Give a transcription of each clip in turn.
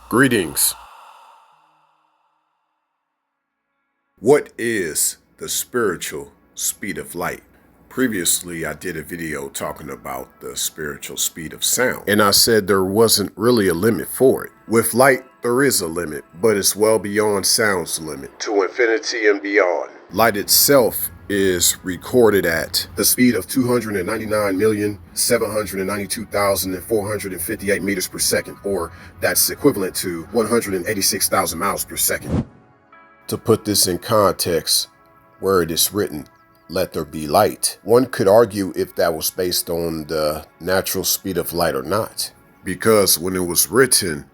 Greetings. What is the spiritual speed of light? Previously, I did a video talking about the spiritual speed of sound, and I said there wasn't really a limit for it. With light, there is a limit, but it's well beyond sound's limit, to infinity and beyond. Light itself is recorded at the speed of 299,792,458 meters per second, or that's equivalent to 186,000 miles per second. To put this in context, where it is written, "Let there be light," one could argue if that was based on the natural speed of light or not. Because when it was written,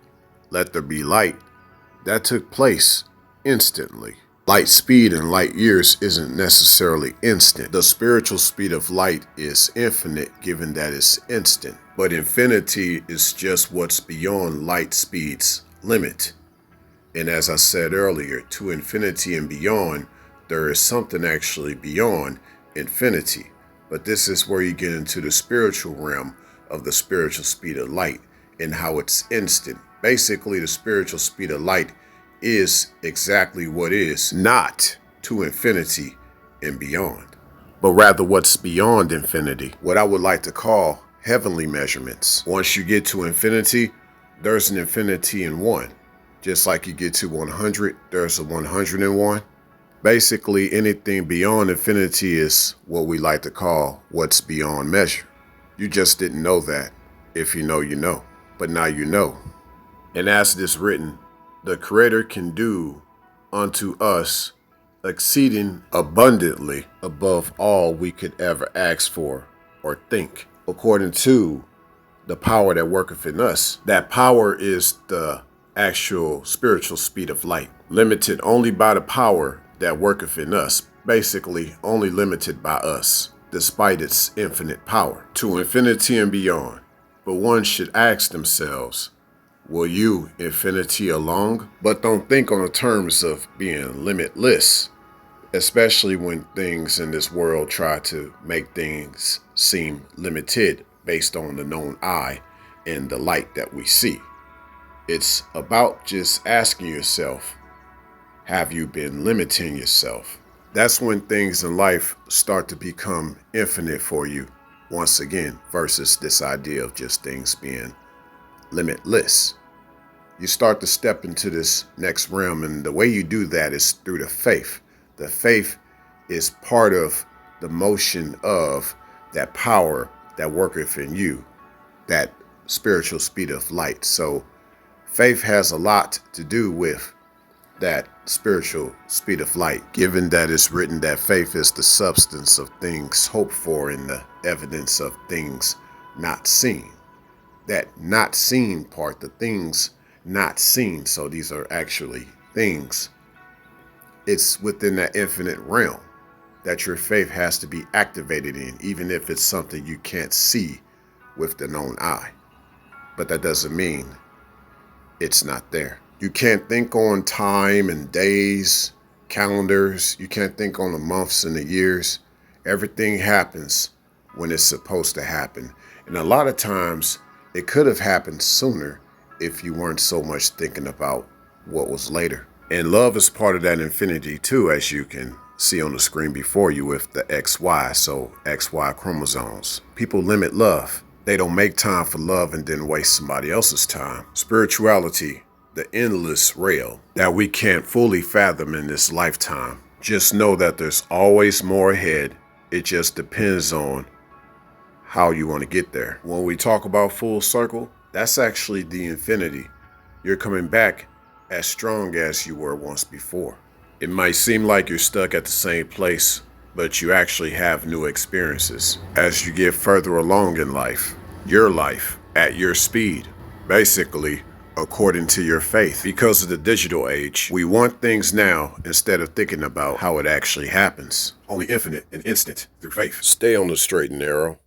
"Let there be light," that took place instantly. Light speed in light years isn't necessarily instant. The spiritual speed of light is infinite, given that it's instant. But infinity is just what's beyond light speed's limit. And as I said earlier, to infinity and beyond, there is something actually beyond infinity. But this is where you get into the spiritual realm of the spiritual speed of light and how it's instant. Basically, the spiritual speed of light is exactly what is not to infinity and beyond, but rather what's beyond infinity, what I would like to call heavenly measurements. Once you get to infinity, there's an infinity in one. Just like you get to 100, there's a 101. Basically, anything beyond infinity is what we like to call what's beyond measure. You just didn't know that. If you know, you know. But now you know. And as it is written, the Creator can do unto us exceeding abundantly above all we could ever ask for or think, according to the power that worketh in us. That power is the actual spiritual speed of light, limited only by the power that worketh in us, basically only limited by us, despite its infinite power, to infinity and beyond. But one should ask themselves, will you infinity along? But don't think on the terms of being limitless, especially when things in this world try to make things seem limited based on the known eye and the light that we see. It's about just asking yourself, have you been limiting yourself? That's when things in life start to become infinite for you, once again, versus this idea of just things being limitless. You start to step into this next realm, and the way you do that is through the faith. The faith is part of the motion of that power that worketh in you, that spiritual speed of light. So faith has a lot to do with that spiritual speed of light, given that it's written that faith is the substance of things hoped for and the evidence of things not seen. That not seen part, the things not seen, so these are actually things. It's within that infinite realm that your faith has to be activated in, even if it's something you can't see with the known eye. But that doesn't mean it's not there. You can't think on time and days, calendars. You can't think on the months and the years. Everything happens when it's supposed to happen. And a lot of times it could have happened sooner if you weren't so much thinking about what was later. And love is part of that infinity too, as you can see on the screen before you with the XY, so XY chromosomes. People limit love. They don't make time for love and then waste somebody else's time. Spirituality, the endless rail that we can't fully fathom in this lifetime. Just know that there's always more ahead. It just depends on how you want to get there. When we talk about full circle, that's actually the infinity. You're coming back as strong as you were once before. It might seem like you're stuck at the same place, but you actually have new experiences as you get further along in life, your life at your speed, basically according to your faith. Because of the digital age, we want things now instead of thinking about how it actually happens. Only infinite and instant through faith. Stay on the straight and narrow.